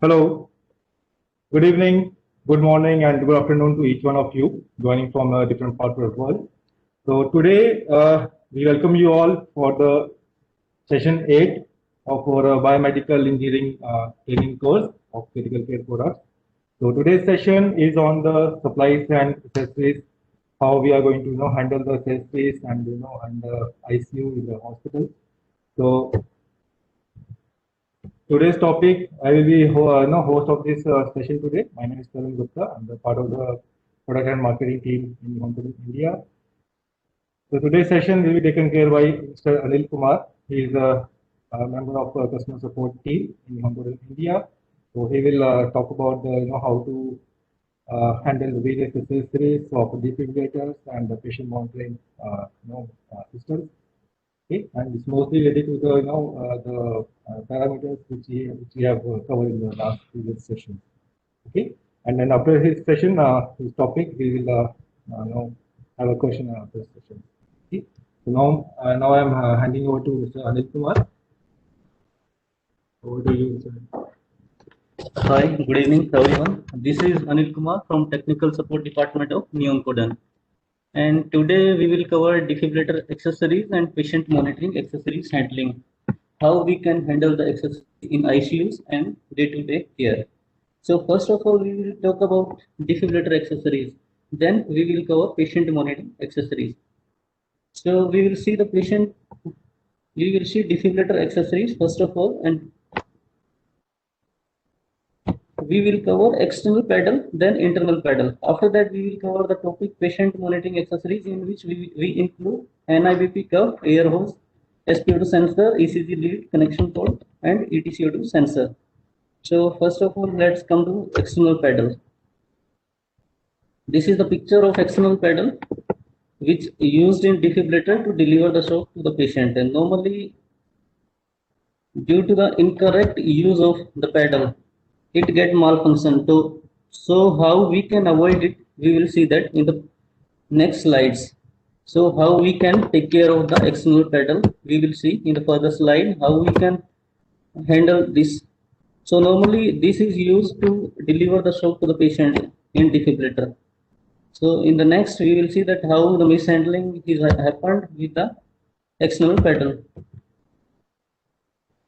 Hello, good evening, good morning, and good afternoon to each one of you joining from a different part of the world. So today we welcome you all for the session 8 of our biomedical engineering training course of critical care products. So today's session is on the supplies and accessories, how we are going to handle the accessories and the ICU in the hospital. So today's topic, I will be host of this session today. My name is Tarun Gupta. I'm the part of the product and marketing team in Hospital India. So today's session will be taken care by Mr. Anil Kumar. He is a member of the customer support team in Hospital India. So he will talk about the how to handle the various accessories of defibrillators and the patient monitoring systems. Okay, and it's mostly related to the parameters which we have covered in the last previous session. Okay, and then after his session, his topic, we will have a question and answer session. Okay, so now I'm handing over to Mr. Anil Kumar. Over to you, Mr. Hi, good evening everyone. This is Anil Kumar from Technical Support Department of Neon Codan. And today we will cover defibrillator accessories and patient monitoring accessories handling. How we can handle the accessories in ICUs and day-to-day care. So first of all, we will talk about defibrillator accessories. Then we will cover patient monitoring accessories. So we will see defibrillator accessories first of all, and we will cover external pedal, then internal pedal. After that, we will cover the topic patient monitoring accessories, in which we include NIBP curve, air hose, SpO2 sensor, ECG lead, connection port, and ETCO2 sensor. So first of all, let's come to external pedal. This is the picture of external pedal, which used in defibrillator to deliver the shock to the patient. And normally, due to the incorrect use of the pedal, it get malfunction. So how we can avoid it, we will see that in the next slides. So how we can take care of the external pedal, we will see in the further slide how we can handle this. So normally this is used to deliver the shock to the patient in defibrillator. So in the next we will see that how the mishandling is happened with the external pedal.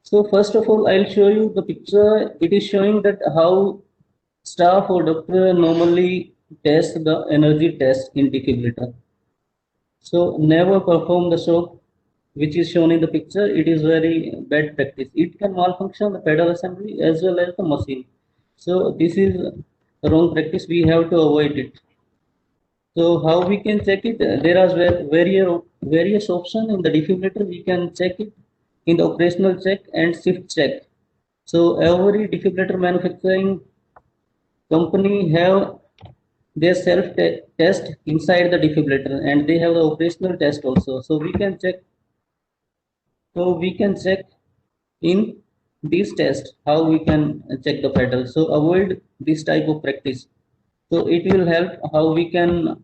So first of all, I'll show you the picture. It is showing that how staff or doctor normally test the energy test in defibrillator. So never perform the shock which is shown in the picture. It is very bad practice. It can malfunction the pedal assembly as well as the machine. So this is wrong practice. We have to avoid it. So how we can check it? There are various options in the defibrillator. We can check it in the operational check and shift check. So every defibrillator manufacturing company have their self test inside the defibrillator, and they have the operational test also. So we can check. So we can check in this test how we can check the pedal. So avoid this type of practice. So it will help how we can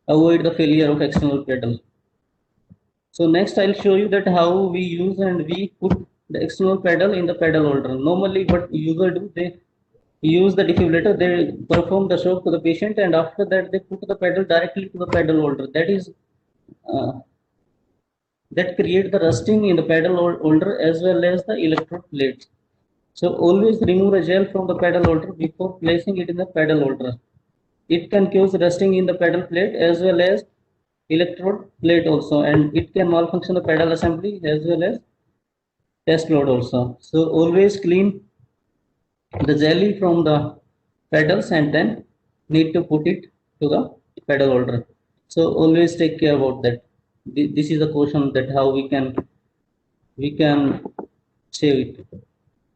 avoid the failure of external pedal. So next I'll show you that how we use and we put the external pedal in the pedal holder. Normally what user do, they use the defibrillator, they perform the shock to the patient, and after that they put the pedal directly to the pedal holder. Uh, that create the rusting in the pedal holder as well as the electrode plates. So always remove the gel from the pedal holder before placing it in the pedal holder. It can cause rusting in the pedal plate as well as electrode plate also, and it can malfunction the pedal assembly as well as test load also. So always clean the jelly from the pedals and then need to put it to the pedal holder. So always take care about that. This is the question that how we can save it.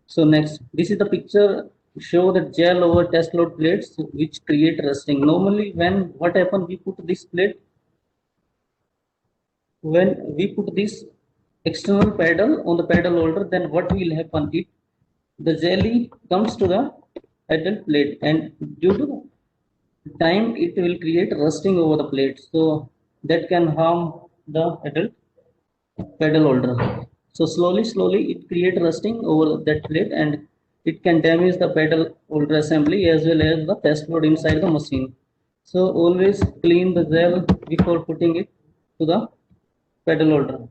So next, this is the picture show the gel over test load plates which create rusting. Normally when what happen, we put this plate, when we put this external pedal on the pedal holder, then what will happen, the jelly comes to the adult plate, and due to time it will create rusting over the plate, so that can harm the adult pedal holder. So slowly it create rusting over that plate, and it can damage the pedal holder assembly as well as the test load inside the machine. So always clean the gel before putting it to the pedal holder.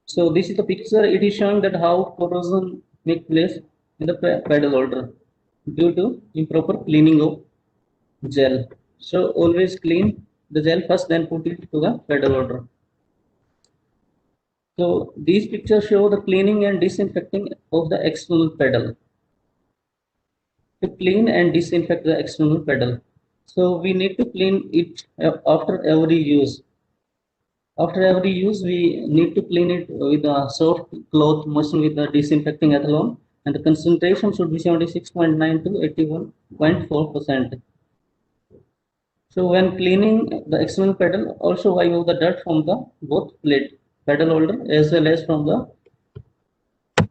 So this is the picture. It is showing that how corrosion make place in the pedal holder due to improper cleaning of gel. So always clean the gel first, then put it to the pedal holder. So these pictures show the cleaning and disinfecting of the external pedal. To clean and disinfect the external pedal. So we need to clean it after every use. After every use, we need to clean it with a soft cloth moistened with the disinfecting ethanol, and the concentration should be 76.9 to 81.4%. So when cleaning the external pedal, also wipe out the dirt from the both plate, pedal holder as well as from the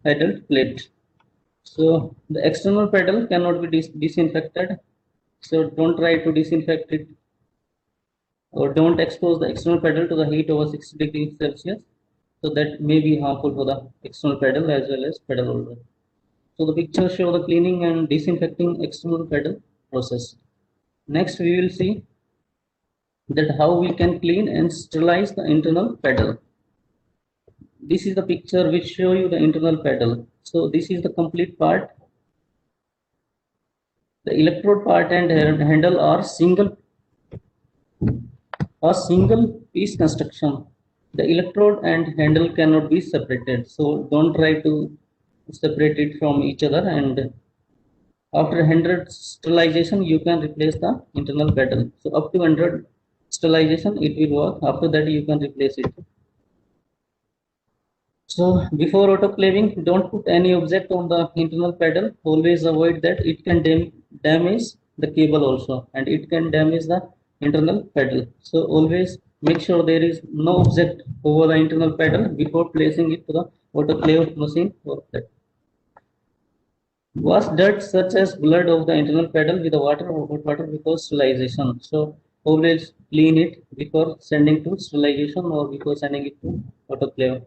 pedal plate. So the external pedal cannot be disinfected. So don't try to disinfect it, or don't expose the external pedal to the heat over 60 degrees Celsius. So that may be harmful for the external pedal as well as pedal holder. So the pictures show the cleaning and disinfecting external pedal process. Next we will see that how we can clean and sterilize the internal pedal. This is the picture which show you the internal pedal. So this is the complete part. The electrode part and handle are single piece construction. The electrode and handle cannot be separated. So don't try to separate it from each other, and after 100 sterilization you can replace the internal pedal. So up to 100 sterilization it will work. After that you can replace it. So before autoclaving, don't put any object on the internal pedal. Always avoid that. It can damage the cable also, and it can damage the internal pedal. So always make sure there is no object over the internal pedal before placing it to the autoclave machine or that. Wash dirt such as blood of the internal pedal with the water or hot water before sterilization. So always clean it before sending to sterilization or before sending it to autoclave.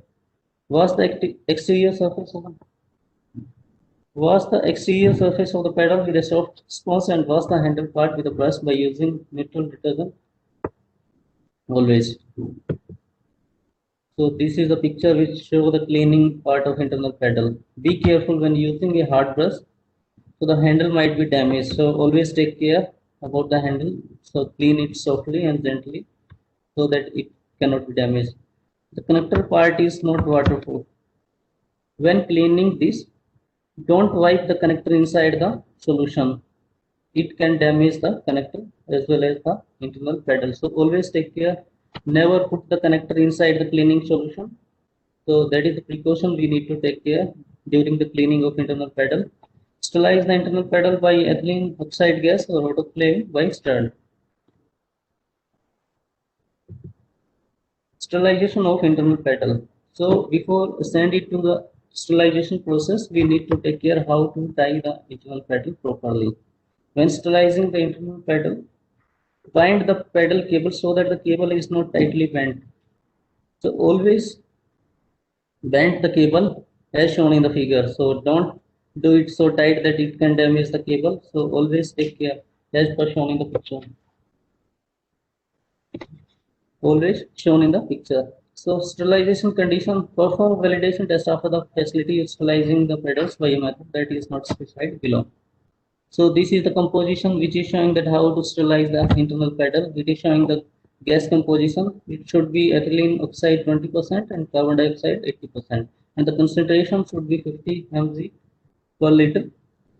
Wash the exterior surface of the pedal with a soft sponge and wash the handle part with a brush by using neutral detergent. Always. So this is the picture which show the cleaning part of internal pedal. Be careful when using a hard brush, so the handle might be damaged. So always take care about the handle. So clean it softly and gently so that it cannot be damaged. The connector part is not waterproof. When cleaning this, don't wipe the connector inside the solution. It can damage the connector as well as the internal pedal. So always take care. Never put the connector inside the cleaning solution. So that is the precaution we need to take care during the cleaning of internal pedal. Sterilize the internal pedal by ethylene oxide gas or autoclave by stirred. Sterilization of internal pedal. So before send it to the sterilization process, we need to take care how to tie the internal pedal properly. When sterilizing the internal pedal, bind the pedal cable so that the cable is not tightly bent. So always bend the cable as shown in the figure. So don't do it so tight that it can damage the cable. So always take care as per shown in the picture. Always shown in the picture. So sterilization condition, perform validation test after the facility is sterilizing the pedals by a method that is not specified below. So this is the composition which is showing that how to sterilize the internal pedal. It is showing the gas composition. It should be ethylene oxide 20% and carbon dioxide 80%. And the concentration should be 50 mg per liter.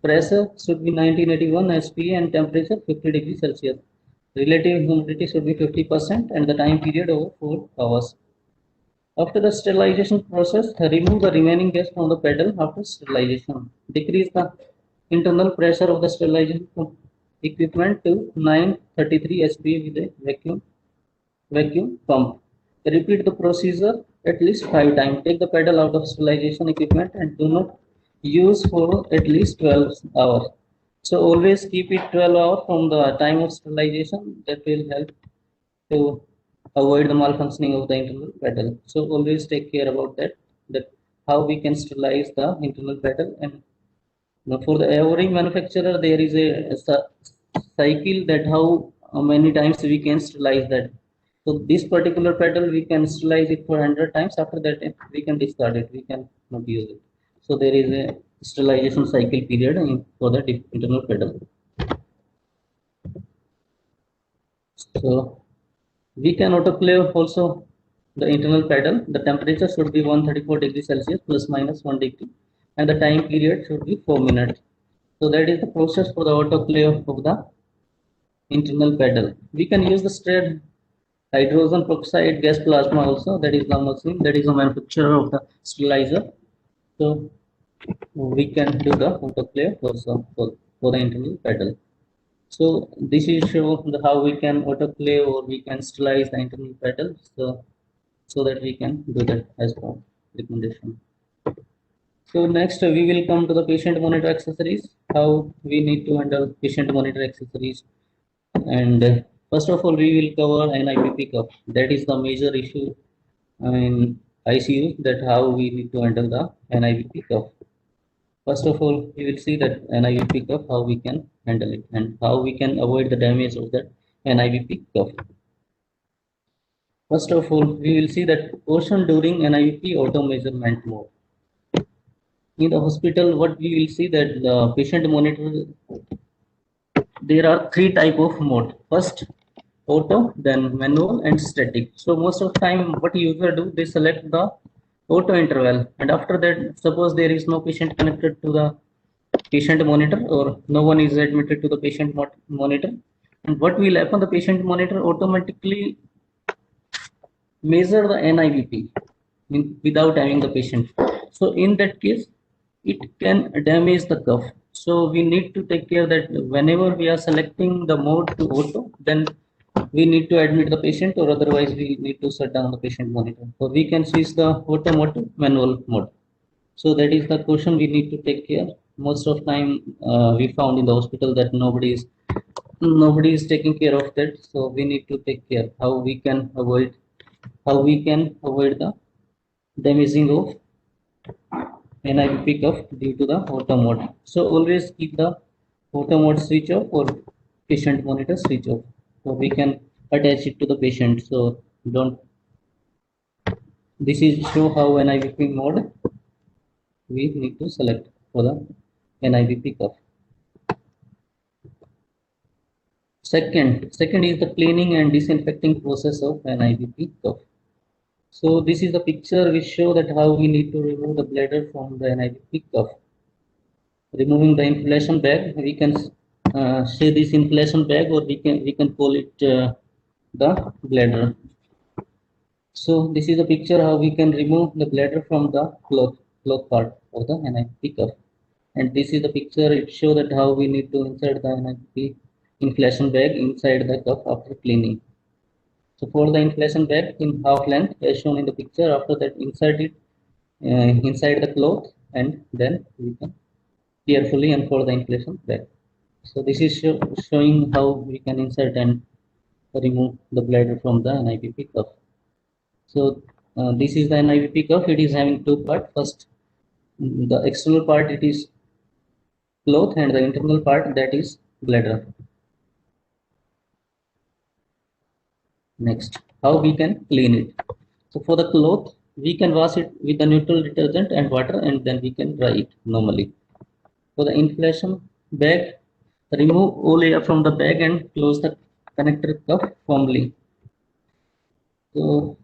Pressure should be 1981 SPA and temperature 50 degrees Celsius. Relative humidity should be 50% and the time period over 4 hours. After the sterilization process, remove the remaining gas from the pedal after sterilization. Decrease the internal pressure of the sterilization equipment to 933 SPA with a vacuum pump. Repeat the procedure at least 5 times. Take the pedal out of sterilization equipment and do not use for at least 12 hours. So always keep it 12 hours from the time of sterilization. That will help to avoid the malfunctioning of the internal pedal. So always take care about that how we can sterilize the internal pedal. And now for the every manufacturer, there is a cycle that how many times we can sterilize that. So this particular pedal, we can sterilize it for 100 times. After that, we can discard it. We can not use it. So there is a sterilization cycle period for the internal pedal. So we can autoclave also the internal pedal. The temperature should be 134 degrees Celsius plus minus 1 degree, and the time period should be 4 minutes. So that is the process for the autoclave of the internal pedal. We can use the straight hydrogen peroxide gas plasma also. That is the machine. That is the manufacturer of the sterilizer. So we can do the autoclave also for the internal pedal. So this is show how we can autoclave or we can sterilize the internal pedal. So that we can do that as per recommendation. So next we will come to the patient monitor accessories, how we need to handle patient monitor accessories. And first of all, we will cover NIPP cuff. That is the major issue in ICU, that how we need to handle the NIPP cuff. First of all, we will see that NIPP cuff, how we can handle it and how we can avoid the damage of that NIPP cuff. First of all, we will see that portion during NIPP auto measurement mode. In the hospital, what we will see that the patient monitor, there are three type of mode. First, auto, then manual and static. So most of the time, what user do, they select the auto interval, and after that, suppose there is no patient connected to the patient monitor or no one is admitted to the patient monitor, and what will happen, the patient monitor automatically measure the NIPP without having the patient. So in that case, it can damage the cuff. So we need to take care that whenever we are selecting the mode to auto, then we need to admit the patient, or otherwise we need to shut down the patient monitor. So we can switch the auto mode to manual mode. So that is the question we need to take care. Most of time we found in the hospital that nobody is taking care of that. So we need to take care how we can avoid the damaging of NIPP cuff due to the auto mode. So always keep the auto mode switch off or patient monitor switch off. So we can attach it to the patient. So don't. This is show how NIPP mode we need to select for the NIPP cuff. Second is the cleaning and disinfecting process of NIPP cuff. So this is the picture which show that how we need to remove the bladder from the NIPP cuff. Removing the inflation bag, we can say this inflation bag, or we can call it the bladder. So this is a picture how we can remove the bladder from the cloth part of the NIPP cuff. And this is the picture, it shows that how we need to insert the NIPP inflation bag inside the cuff after cleaning. So for the inflation bag in half length as shown in the picture, after that insert it inside the cloth, and then we can carefully unfold the inflation bag. So this is showing how we can insert and remove the bladder from the NIPP cuff. So this is the NIPP cuff. It is having two parts. First, the external part, it is cloth, and the internal part, that is bladder. Next, how we can clean it. So for the cloth, we can wash it with the neutral detergent and water, and then we can dry it normally. For the inflation bag, remove all air from the bag and close the connector cuff firmly. So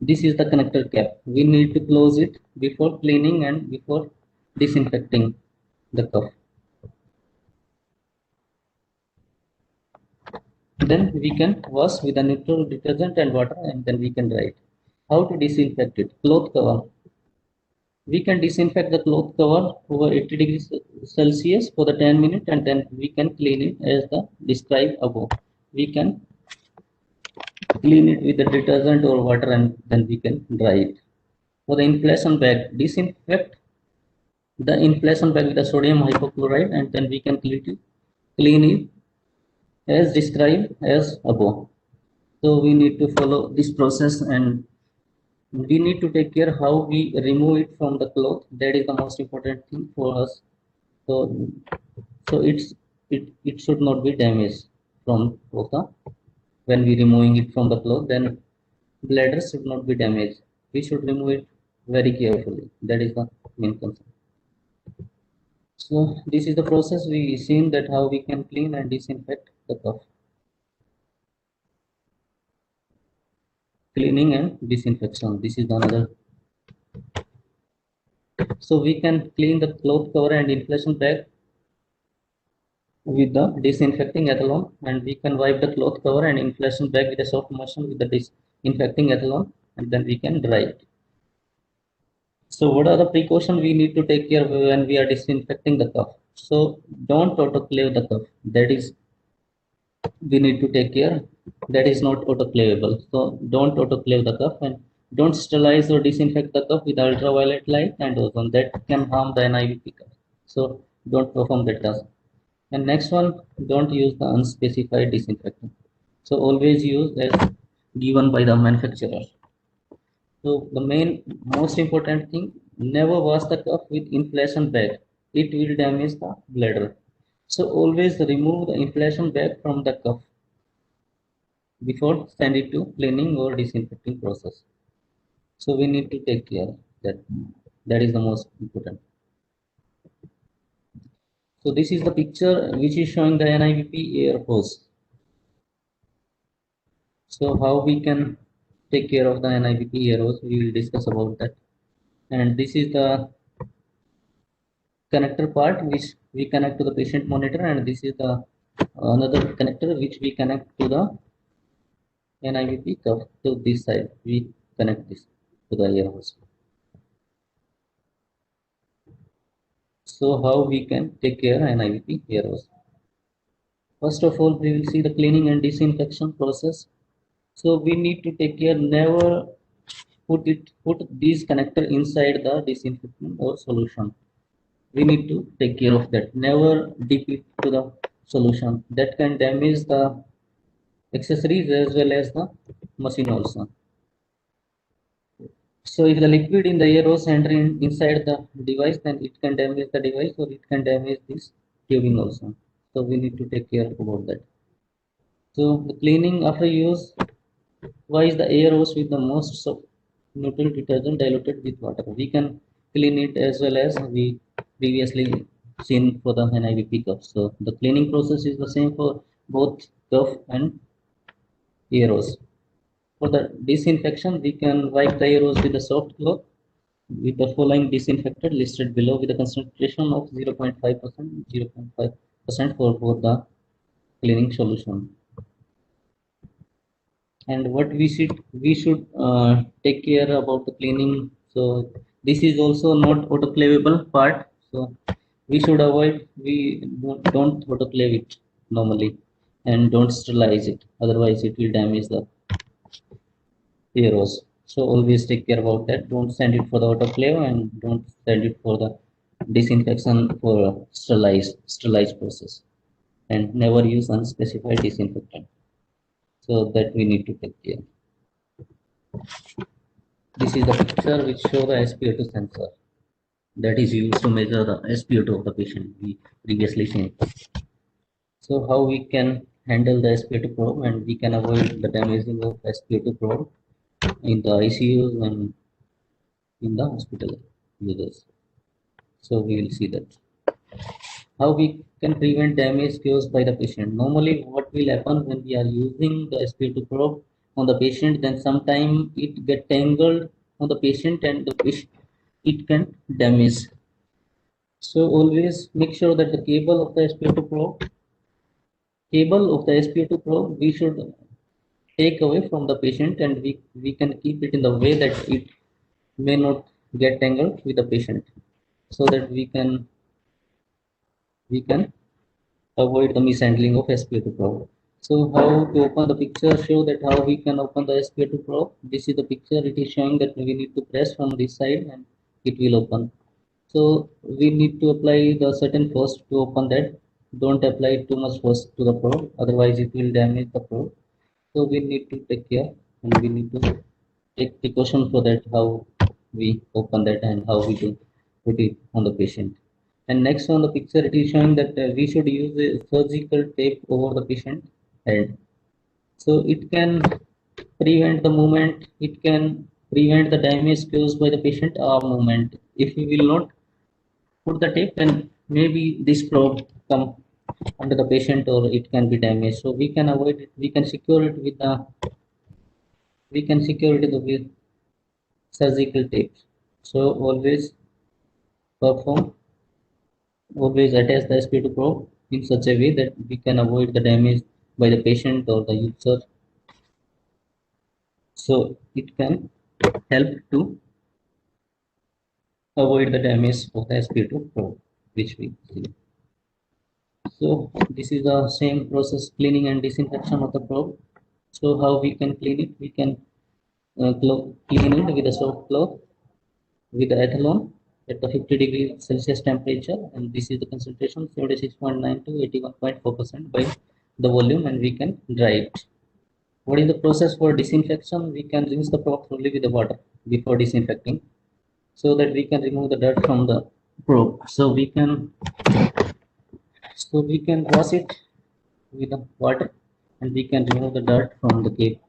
this is the connector cap. We need to close it before cleaning and before disinfecting the cuff. Then we can wash with a neutral detergent and water, and then we can dry it. How to disinfect it? Cloth cover. We can disinfect the cloth cover over 80 degrees Celsius for the 10 minutes, and then we can clean it as the described above. We can clean it with the detergent or water, and then we can dry it. For the inflation bag, disinfect the inflation bag with the sodium hypochlorite, and then we can clean it as described as above. So we need to follow this process, and we need to take care how we remove it from the cloth. That is the most important thing for us. So it should not be damaged from the when we removing it from the cloth, then bladder should not be damaged. We should remove it very carefully. That is the main concern. So this is the process we seen that how we can clean and disinfect the cuff. Cleaning and disinfection. This is another. So we can clean the cloth cover and inflation bag with the disinfecting ethanol, and we can wipe the cloth cover and inflation bag with a soft motion with the disinfecting ethanol, and then we can dry it. So what are the precautions we need to take care of when we are disinfecting the cuff? So don't autoclave the cuff. That is, we need to take care. That is not autoclavable. So don't autoclave the cuff, and don't sterilize or disinfect the cuff with ultraviolet light and ozone. That can harm the NIVP cuff. So don't perform that task. And next one, don't use the unspecified disinfectant. So always use as given by the manufacturer. So the most important thing, never wash the cuff with inflation bag. It will damage the bladder. So always remove the inflation bag from the cuff before send it to cleaning or disinfecting process. So we need to take care that. That is the most important. So this is the picture which is showing the NIVP air hose. So how we can take care of the NIVP air hose, we will discuss about that. And this is the connector part which we connect to the patient monitor, and this is the another connector which we connect to the NIVP cuff. To this side we connect this to the air hose. So how we can take care of NIVP air hose? First of all, we will see the cleaning and disinfection process. So we need to take care, never put these connector inside the disinfectant or solution. We need to take care of that. Never dip it to the solution. That can damage the accessories as well as the machine also. So if the liquid in the air hose enter inside the device, then it can damage the device or it can damage this tubing also. So we need to take care about that. So the cleaning after use, why is the air hose with the most neutral detergent diluted with water? We can clean it as well as we previously seen for the NIVP cuff. So the cleaning process is the same for both cuff and air hose. For the disinfection, we can wipe the air hose with a soft cloth with the following disinfectant listed below with a concentration of 0.5%, 0.5% for both the cleaning solution. And what we should take care about the cleaning. So this is also not autoclavable part, so we should avoid, we don't autoclave it normally, and don't sterilize it, otherwise it will damage the air hose. So always take care about that. Don't send it for the autoclave, and don't send it for the disinfection for sterilized process, and never use unspecified disinfectant. So that we need to take care. This is the picture which show the SpO2 sensor that is used to measure the SpO2 of the patient, we previously seen. So how we can handle the SpO2 probe, and we can avoid the damaging of SpO2 probe in the ICUs and in the hospital users. So we will see that. How we can prevent damage caused by the patient. Normally what will happen when we are using the SpO2 probe on the patient, then sometime it get tangled on the patient and the patient, it can damage. So always make sure that the cable of the SpO2 probe we should take away from the patient, and we can keep it in the way that it may not get tangled with the patient, so that we can avoid the mishandling of SpO2 probe. So how to open the picture, show that how we can open the SpO2 probe. This is the picture. It is showing that we need to press from this side and it will open. So we need to apply the certain force to open that. Don't apply too much force to the probe, otherwise it will damage the probe. So we need to take care, and we need to take precaution for that, how we open that and how we do put it on the patient. And next on the picture, it is showing that we should use a surgical tape over the patient head. So it can prevent the movement, it can prevent the damage caused by the patient or movement. If we will not put the tape, then maybe this probe come under the patient or it can be damaged. So we can avoid it, we can secure it with with surgical tape. So perform always attach the sp2 probe in such a way that we can avoid the damage by the patient or the user. So it can help to avoid the damage of the sp2 probe, which we see. So this is the same process, cleaning and disinfection of the probe. So how we can clean it? We can clean it with a soft cloth with the ethanol at the 50 degrees Celsius temperature, and this is the concentration 76.9 to 81.4% by the volume, and we can dry it. What is the process for disinfection? We can rinse the probe thoroughly with the water before disinfecting, so that we can remove the dirt from the probe. So we can wash it with the water, and we can remove the dirt from the cape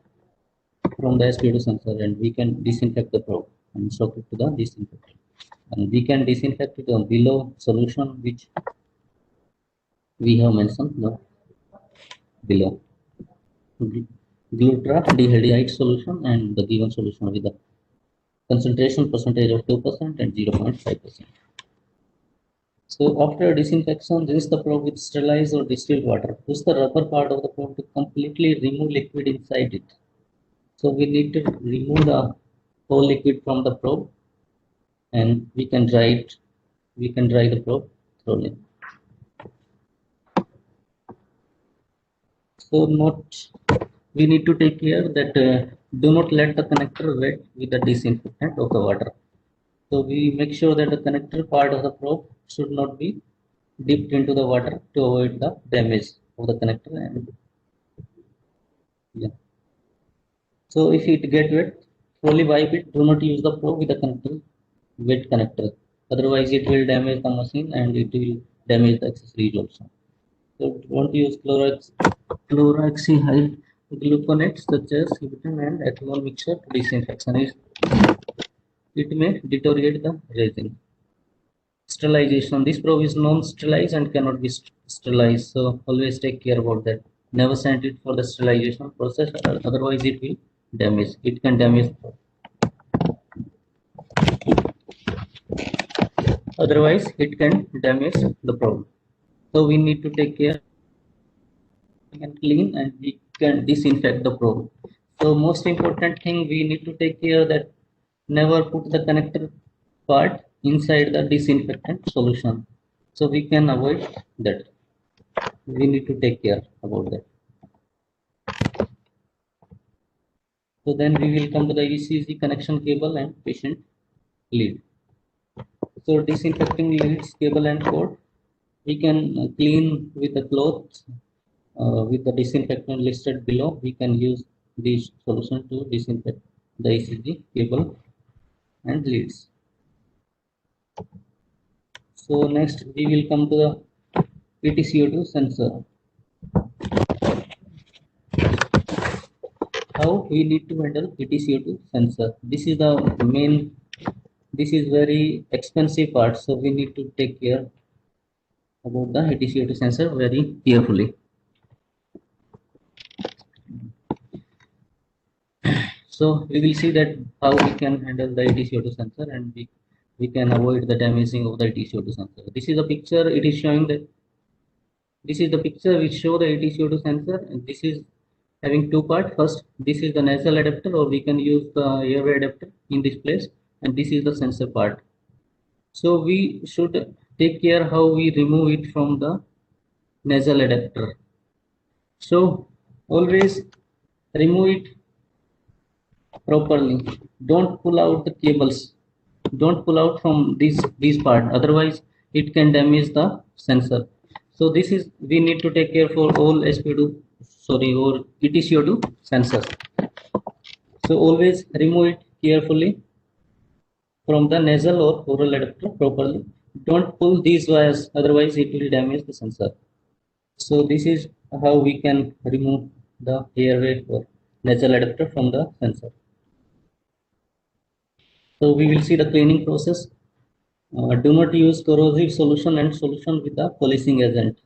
from the sp2 sensor, and we can disinfect the probe and soak it to the disinfectant. And we can disinfect it below solution which we have mentioned below. Glutaraldehyde solution and the given solution with the concentration percentage of 2% and 0.5%. So after disinfection, rinse the probe with sterilized or distilled water. Push the rubber part of the probe to completely remove liquid inside it. So we need to remove the whole liquid from the probe, and we can dry it. We can dry the probe thoroughly. So we need to take care that do not let the connector wet with the disinfectant of the water. So we make sure that the connector part of the probe should not be dipped into the water to avoid the damage of the connector. And yeah. So if it get wet, slowly wipe it. Do not use the probe with the connector, wet connector. Otherwise, it will damage the machine and it will damage the accessories also. So don't use chloroxyhyl gluconate such as Hibitin and ethanol mixture to disinfection. It may deteriorate the resin. Sterilization. This probe is non-sterilized and cannot be sterilized. So always take care about that. Never send it for the sterilization process, otherwise it will damage. It can damage. Otherwise, it can damage the probe. So we need to take care and clean, and we can disinfect the probe. So most important thing, we need to take care that never put the connector part inside the disinfectant solution. So we can avoid that. We need to take care about that. So then we will come to the ECG connection cable and patient lead. So disinfecting leads, cable and cord, we can clean with the cloth with the disinfectant listed below. We can use this solution to disinfect the ECG cable and leads. So next we will come to the EtCO2 sensor. How we need to handle EtCO2 sensor? This is the main. This is very expensive part, so we need to take care about the EtCO2 sensor very carefully. So we will see that how we can handle the EtCO2 sensor, and we can avoid the damaging of the EtCO2 sensor. This is a picture. It is showing that this is the picture which show the EtCO2 sensor, and this is having two parts. First, this is the nasal adapter, or we can use the airway adapter in this place, and this is the sensor part. So we should take care how we remove it from the nasal adapter. So always remove it properly. Don't pull out the cables. Don't pull out from this part, otherwise it can damage the sensor. So this is, we need to take care for all or EtCO2 sensors. So always remove it carefully from the nasal or oral adapter properly. Don't pull these wires, otherwise it will damage the sensor. So this is how we can remove the airway or nasal adapter from the sensor. So we will see the cleaning process. Do not use corrosive solution and solution with a polishing agent.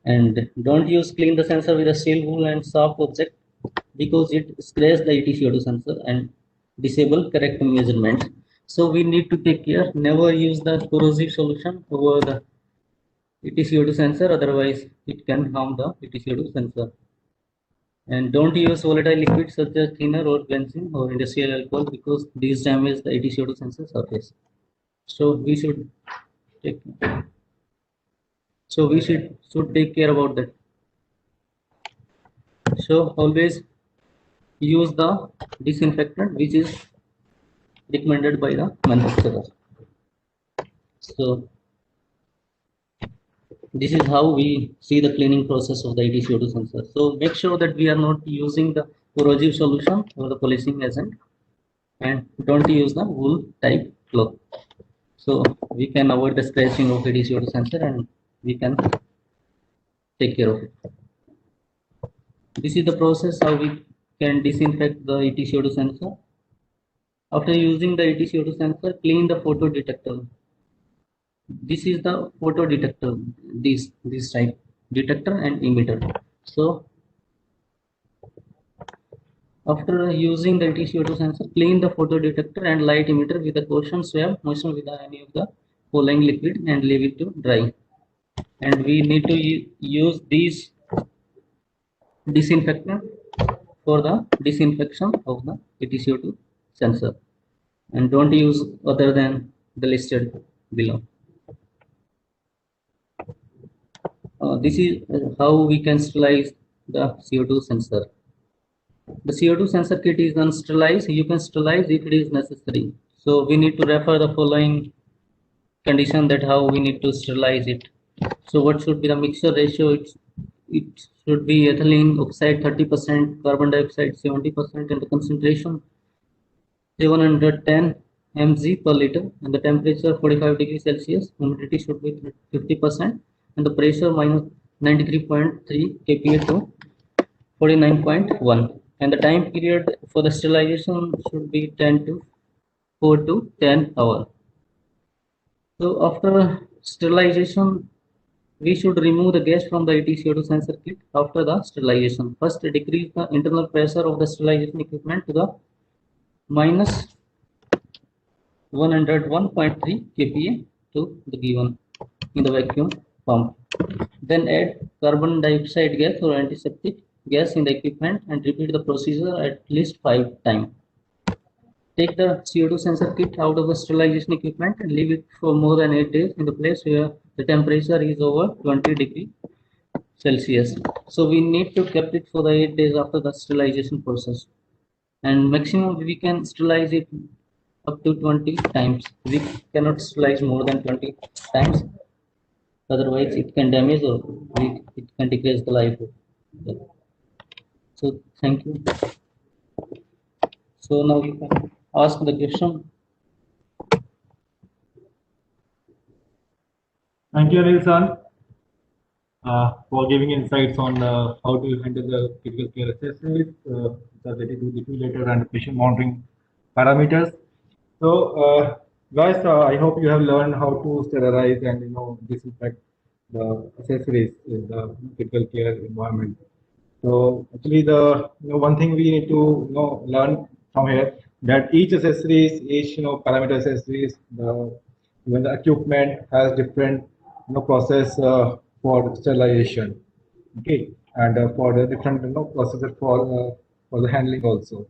And don't use clean the sensor with a steel wool and soft object because it scratches the ETCO2 sensor and disable correct measurement. So we need to take care, never use the corrosive solution over the ETCO2 sensor, otherwise it can harm the ETCO2 sensor. And don't use volatile liquids such as thinner or benzene or industrial alcohol because these damage the ETCO2 sensor surface. So we should take take care about that. So always use the disinfectant which is recommended by the manufacturer. So this is how we see the cleaning process of the ETCO2 sensor. So make sure that we are not using the corrosive solution or the polishing agent, and don't use the wool type cloth. So we can avoid the scratching of ETCO2 sensor and we can take care of it. This is the process how we can disinfect the ETCO2 sensor. After using the ETCO2 sensor, clean the photo detector. This is the photo detector, this type detector and emitter. So after using the ETCO2 sensor, clean the photo detector and light emitter with a caution swab, moisten with any of the following liquid and leave it to dry. And we need to use these disinfectant for the disinfection of the ETCO2 sensor, and don't use other than the listed below. This is how we can sterilize the CO2 sensor. The CO2 sensor kit is unsterilized. You can sterilize if it is necessary. So we need to refer the following condition that how we need to sterilize it. So what should be the mixture ratio? It should be ethylene oxide 30%, carbon dioxide 70%, and the concentration 710 mg per liter, and the temperature 45 degrees Celsius. Humidity should be 50%, and the pressure minus 93.3 kPa to 49.1. And the time period for the sterilization should be 4 to 10 hours. So after sterilization, we should remove the gas from the ETCO2 sensor kit after the sterilization. First, decrease the internal pressure of the sterilization equipment to the minus 101.3 kPa to the given in the vacuum pump. Then add carbon dioxide gas or antiseptic gas in the equipment and repeat the procedure at least 5 times. Take the CO2 sensor kit out of the sterilization equipment and leave it for more than 8 days in the place where the temperature is over 20 degrees Celsius. So we need to keep it for the 8 days after the sterilization process. And maximum we can sterilize it up to 20 times. We cannot sterilize more than 20 times. Otherwise it can damage or it can decrease the life. So thank you. So now you can ask the question. Thank you, Anil-san, for giving insights on how to handle the critical care accessories, which are related to defibrillator and patient monitoring parameters. So, guys, I hope you have learned how to sterilize and disinfect the accessories in the critical care environment. So, actually, the one thing we need to learn from here that each accessories, each parameter accessories, even the equipment has different process for sterilization, okay, and for the different processes for the handling also.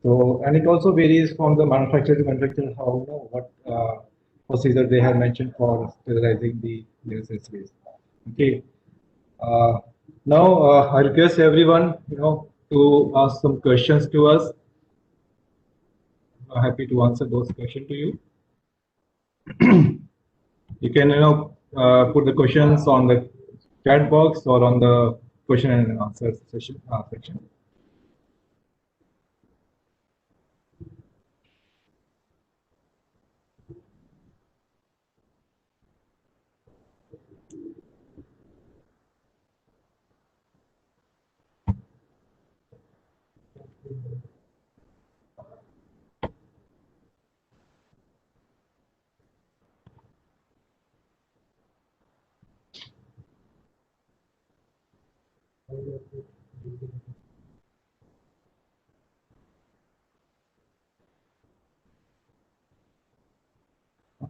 So, and it also varies from the manufacturer to manufacturer how what procedure they have mentioned for sterilizing the accessories. Okay. Now I request everyone to ask some questions to us. I'm happy to answer those questions to you. You can put the questions on the chat box or on the question and answer section.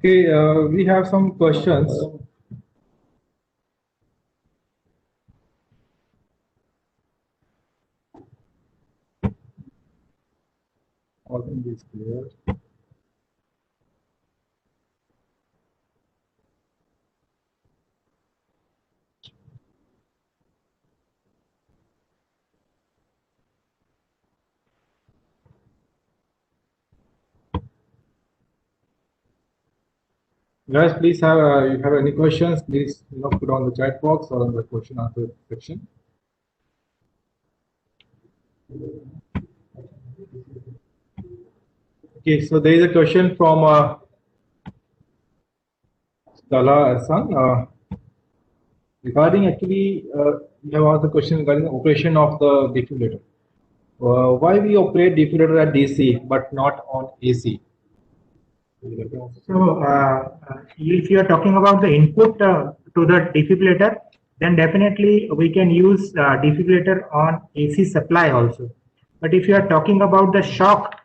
Okay, we have some questions. All in this clear. Guys, please have you have any questions? Please put on the chat box or on the question answer section. Okay, so there is a question from Stella Ahsan. Regarding actually, we have asked the question regarding the operation of the defibrillator. Why we operate defibrillator at DC but not on AC? So, if you are talking about the input to the defibrillator, then definitely we can use defibrillator on AC supply also. But if you are talking about the shock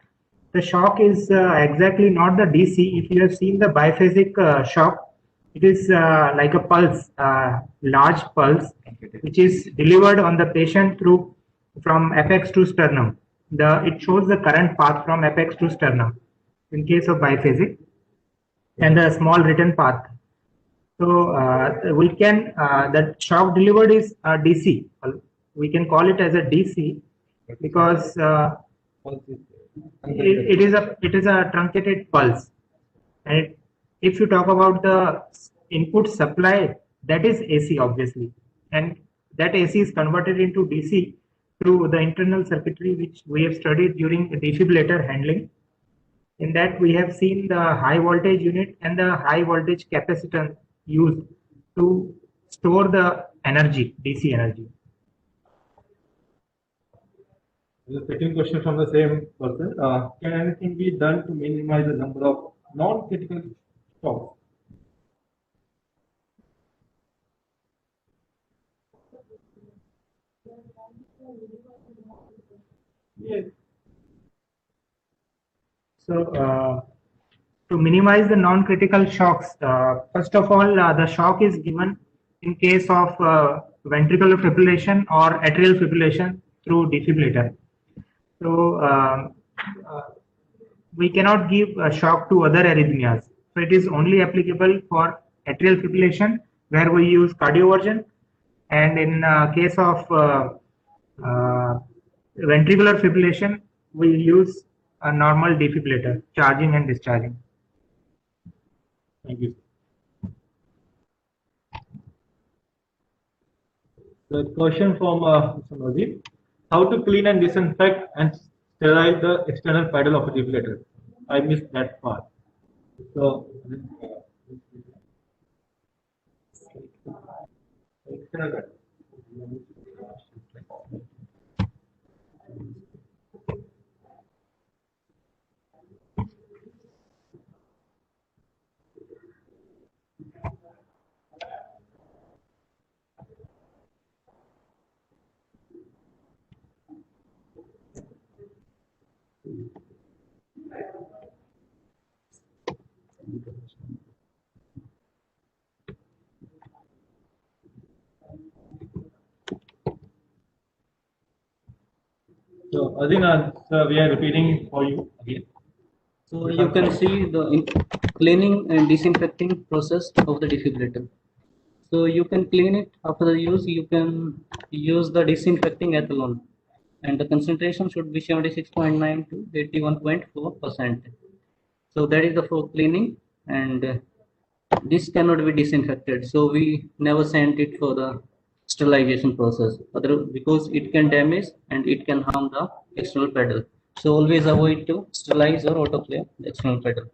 is exactly not the DC. If you have seen the biphasic shock, it is like a pulse, large pulse, which is delivered on the patient through from apex to sternum. It shows the current path from apex to sternum in case of biphasic, and the small written path. So we can that shock delivered is DC. We can call it as a DC because it is a truncated pulse. And if you talk about the input supply, that is AC obviously, and that AC is converted into DC through the internal circuitry which we have studied during the defibrillator handling. In that, we have seen the high voltage unit and the high voltage capacitance used to store the energy, DC energy. The second question from the same person. Can anything be done to minimize the number of non-critical shocks? Yes. So, to minimize the non-critical shocks, first of all, the shock is given in case of ventricular fibrillation or atrial fibrillation through defibrillator. So, we cannot give a shock to other arrhythmias. So, it is only applicable for atrial fibrillation where we use cardioversion, and in case of ventricular fibrillation, we use a normal defibrillator, charging and discharging. Thank you. The question from Mr. Najib. How to clean and disinfect and sterilize the external pedal of a defibrillator? I missed that part. So, external pedal. So, Azina, we are repeating for you again. So you can see the cleaning and disinfecting process of the defibrillator. So you can clean it after the use. You can use the disinfecting ethanol, and the concentration should be 76.9 to 81.4%. So that is the for cleaning, and this cannot be disinfected. So we never send it for the sterilization process, because it can damage and it can harm the external pedal. So always avoid to sterilize or autoclave the external pedal.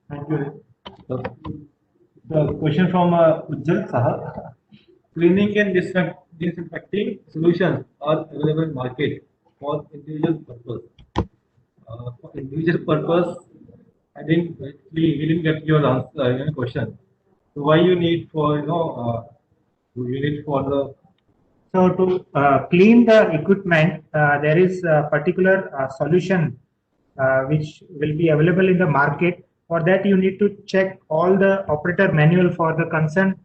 Thank you. The question from Ujjal Saha. Cleaning and disinfecting solutions are available in market for individual purpose. For individual purpose, I think actually we didn't get your answer, your question. So why you need for you need for the So to clean the equipment, there is a particular solution which will be available in the market. For that, you need to check all the operator manual for the concerned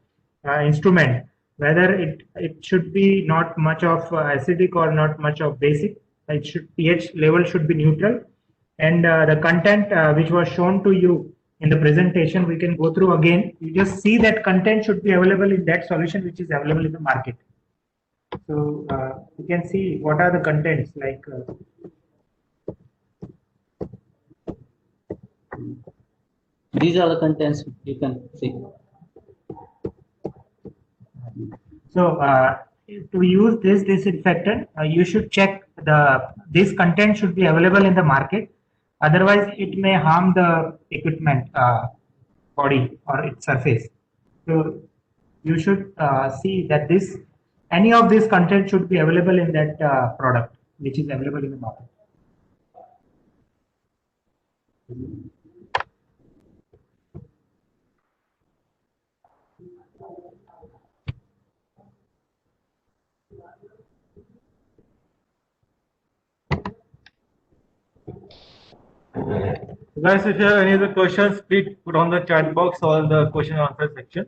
instrument, whether it should be not much of acidic or not much of basic. It should pH level should be neutral, and the content which was shown to you in the presentation, we can go through again. You just see that content should be available in that solution which is available in the market. So you can see what are the contents like. These are the contents you can see. So to use this disinfectant, you should check this content should be available in the market. Otherwise, it may harm the equipment body or its surface. So you should see that any of this content should be available in that product which is available in the market. guys, if you have any other questions, please put on the chat box or the question and answer section.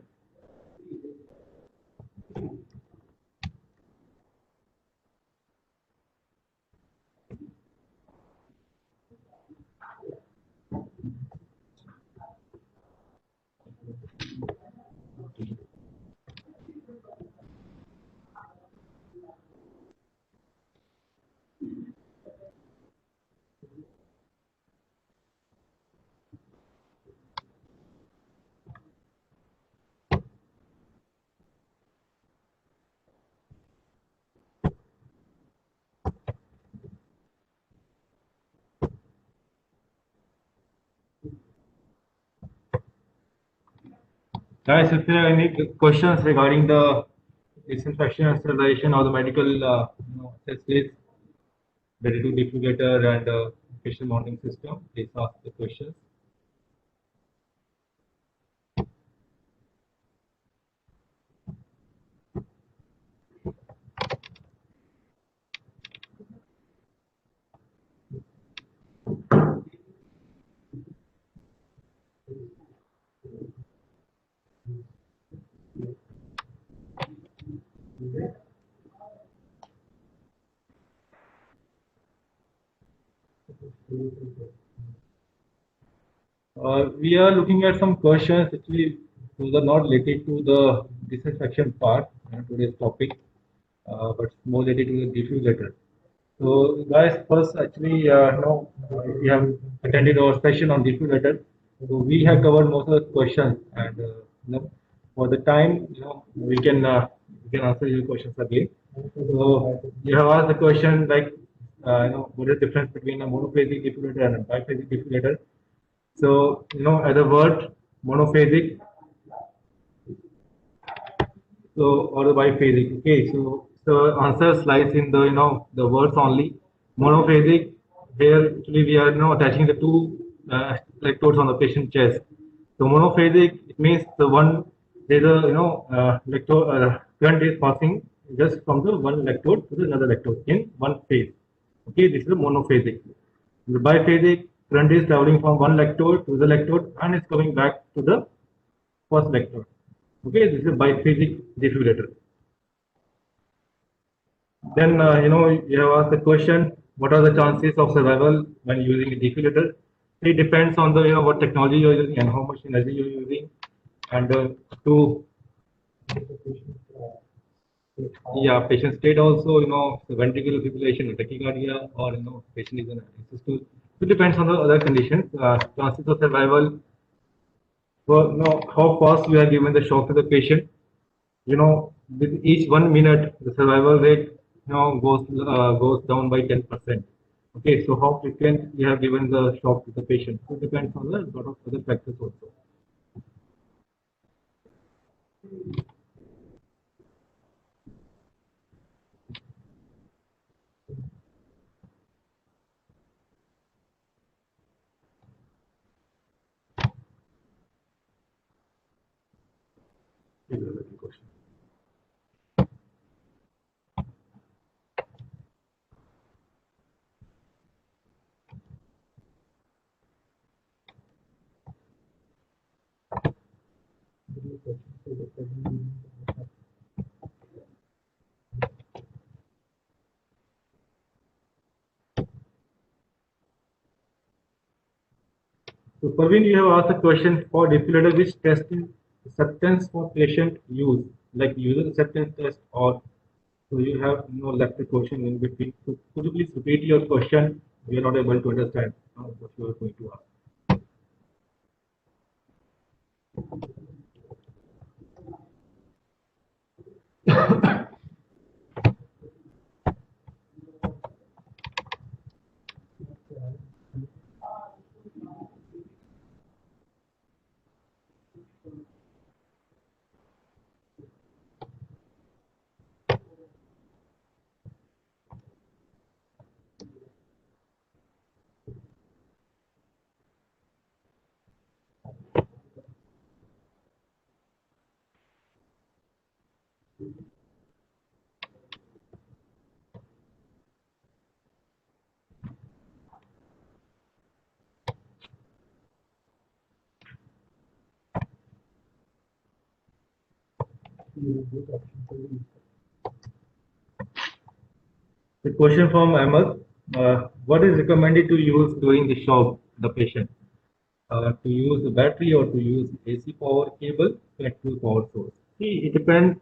Guys, if you have any questions regarding the disinfection and sterilization or the medical accessories related to defibrillator and patient monitoring system, please ask the questions. We are looking at some questions actually those are not related to the disinfection part today's topic, but more related to the defibrillator. So guys, first actually we have attended our session on defibrillator. So we have covered most of the questions, and for the time we can answer your questions again. So you have asked the question like what is the difference between a monophasic defibrillator and a biphasic defibrillator. So as a word, monophasic, so or the biphasic. Okay, so the answer lies in the the words only. Monophasic, where actually we are attaching the two electrodes on the patient chest. So monophasic, it means the one there's a electrode current is passing just from the one electrode to the another electrode in one phase. Okay, this is the monophasic. The biphasic, current is traveling from one electrode to the electrode and is coming back to the first electrode. Okay, this is a biphasic defibrillator. Then you have asked the question, what are the chances of survival when using a defibrillator? It depends on the what technology you're using and how much energy you're using, and patient state also, the ventricular fibrillation, tachycardia, or patient is in assistance. It depends on the other conditions. Chances of survival. Well, how fast we are given the shock to the patient. With each 1 minute, the survival rate goes down by 10%. Okay, so how frequent we have given the shock to the patient? So it depends on a lot of other factors also. This is a good question. So Praveen, you have asked a question for defibrillator, which testing acceptance for patient use, like user acceptance test, or so you have left the question in between. So could you please repeat your question? We are not able to understand what you are going to ask. The question from Ahmed, what is recommended to use during the shock the patient? To use the battery or to use AC power cable connected to power source? See, it depends.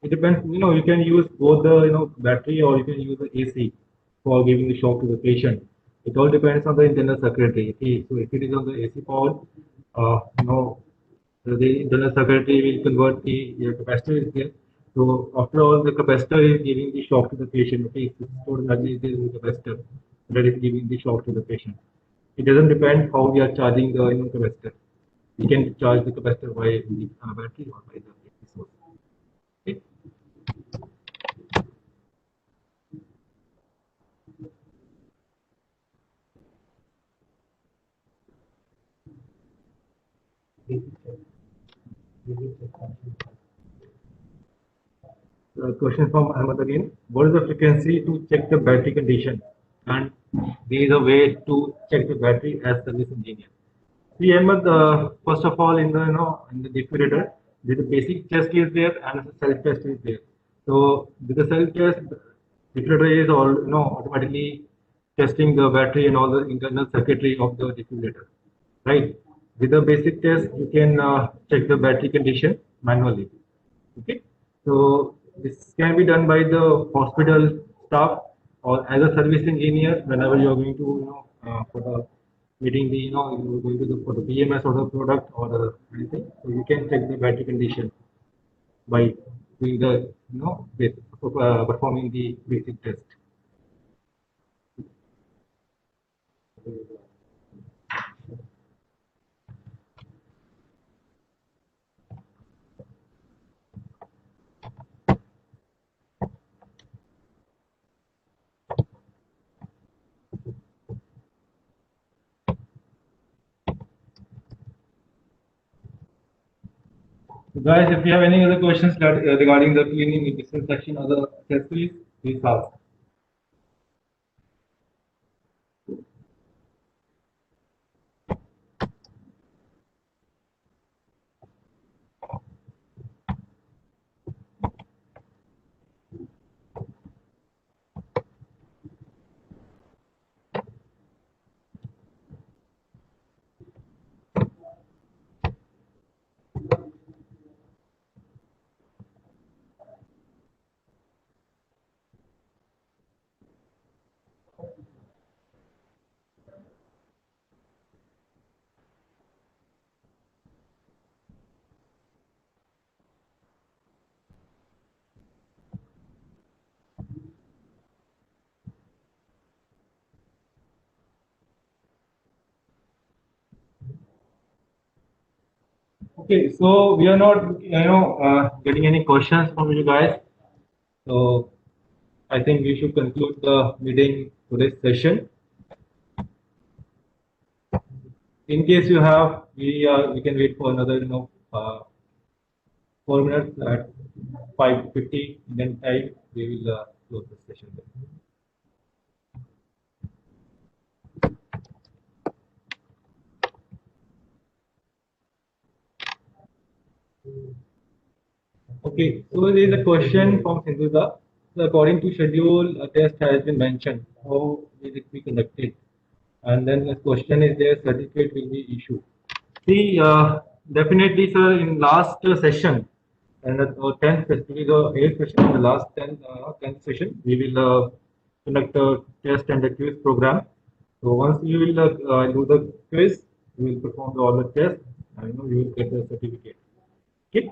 It depends. You can use both the battery or you can use the AC for giving the shock to the patient. It all depends on the internal circuitry. Okay, so if it is on the AC power, uh, you know, the internal circuitry will convert the capacitor is there. So after all, the capacitor is giving the shock to the patient. Okay, so stored energy is there in the capacitor that is giving the shock to the patient. It doesn't depend how we are charging the capacitor. We can charge the capacitor by the battery or by the AC source. Okay. Question from Ahmed again. What is the frequency to check the battery condition? And there is a way to check the battery as service engineer. See, Ahmed, first of all, in the defibrillator, the basic test is there and the self test is there. So with the self test, defibrillator is all automatically testing the battery and all the internal circuitry of the defibrillator, right? With the basic test, you can check the battery condition manually. Okay, so this can be done by the hospital staff or as a service engineer whenever you are going to for the meeting the you're going to the for the BMS or the product or the anything. So you can check the battery condition by doing the performing the basic test. So guys, if you have any other questions regarding the cleaning business section or the accessories, please ask. Okay, so we are not, getting any questions from you guys. So I think we should conclude the meeting today's session. In case you have, we can wait for another, 4 minutes at 5:50 Indian time. We will close the session. Okay, so there is a question from Sindhuda. So according to schedule, a test has been mentioned. How will it be conducted? And then the question is there certificate will be issued. See, definitely, sir, in last session, and the 10th, specifically the 8th session, the last 10th session, we will conduct a test and a quiz program. So once you will do the quiz, you will perform all the tests, and you will get the certificate. Okay.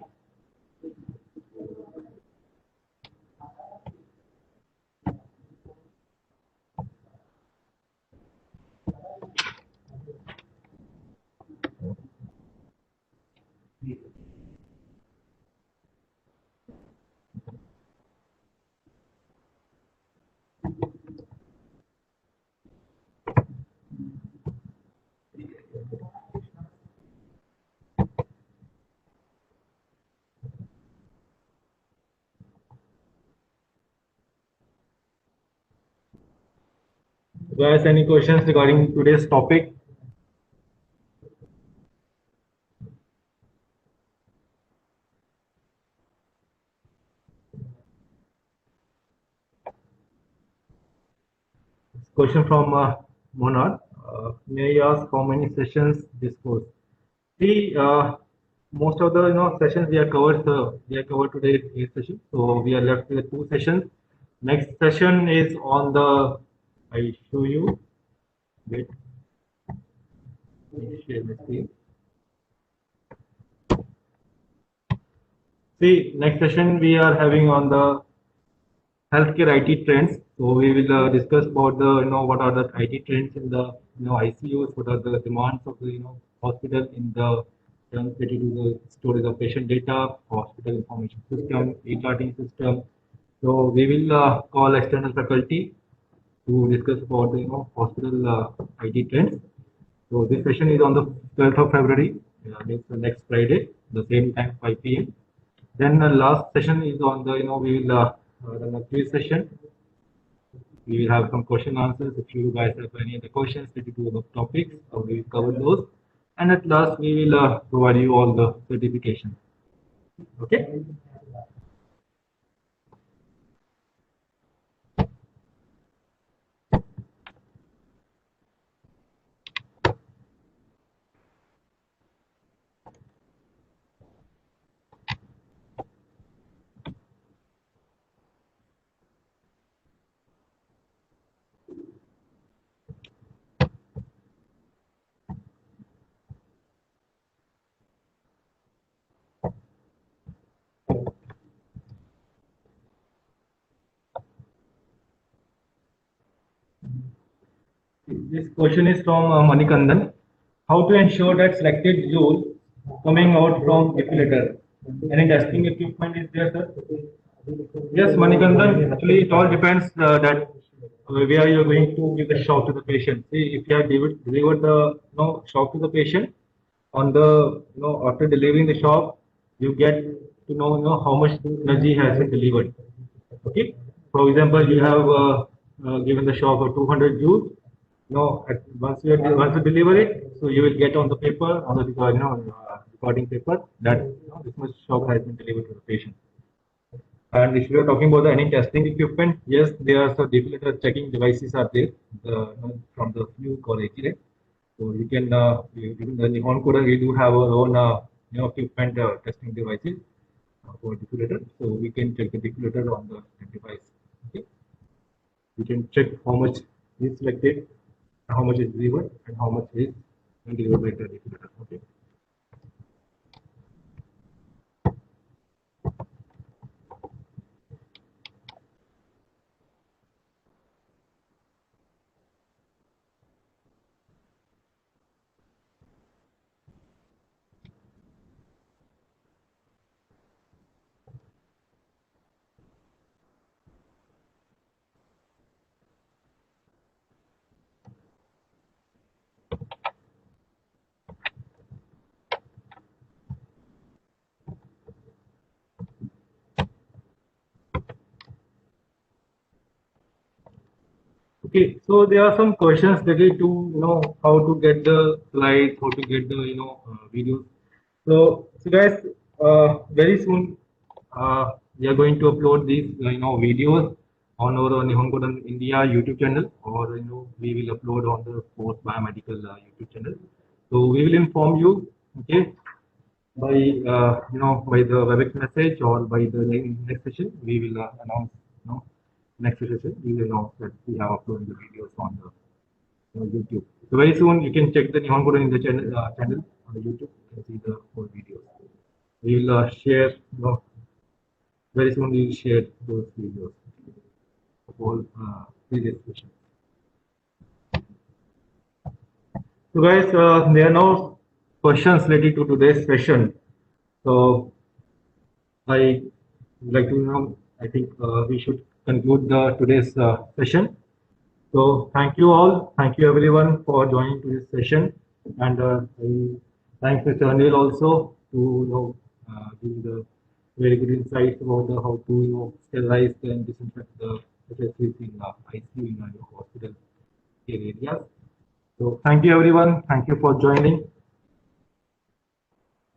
Guys, any questions regarding today's topic? Question from Monad. May I ask how many sessions this course? See, most of the sessions we are covered today in this session. So we are left with 2 sessions. Next session is on the. I show you. Wait. Let me share my screen. See, next session we are having on the healthcare IT trends. So we will discuss about the what are the IT trends in the ICUs, what are the demands of the hospital in the terms related to the storage of patient data, hospital information system, HRT system. So we will call external faculty to discuss about the hospital IT trends. So this session is on the 12th of February. It's the next Friday, the same time 5 p.m. Then the last session is on the we will run a quiz session. We will have some question answers. If you guys have any other questions related to the topics, we will cover those. And at last, we will provide you all the certification. Okay. This question is from Manikandan. How to ensure that selected joule coming out from defibrillator? Any testing equipment is there, sir? Yes, Manikandan. Actually, it all depends that where you're going to give the shock to the patient. See, if you have delivered the shock to the patient, on the after delivering the shock, you get to know how much energy has been delivered. Okay. For example, you have given the shock of 200 joules. Once you deliver it, so you will get on the paper on the recording paper that this much shock has been delivered to the patient. And if you are talking about any testing equipment, yes, there are some defibrillator checking devices are there from the Fluke or Accuray. So you can even the Nihon Koda, we do have our own equipment testing devices for defibrillator. So we can check the defibrillator on the device. Okay, we can check how much is selected, how much is delivered, and how much is delivered by the defibrillator. Okay. Okay, so there are some questions related to how to get the slides, how to get the videos. So guys, very soon we are going to upload these videos on our Nihongodan India YouTube channel, or we will upload on the Post Biomedical YouTube channel. So we will inform you, okay, by by the Webex message or by the next session. We will announce next session. We will announce that we have uploaded the videos on the YouTube. So very soon you can check the Nihongodan in the channel on the YouTube and see the whole videos. We will share, very soon we will share those videos of all previous sessions. So guys, there are no questions related to today's session. So I would like to I think we should conclude the today's session. So thank you all, thank you everyone for joining to this session, and I thank Mr. Anil also to give the very good insights about how to sterilize and disinfect the facilities in ICU in the hospital care areas. So thank you everyone, thank you for joining.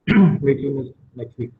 Meet you next week.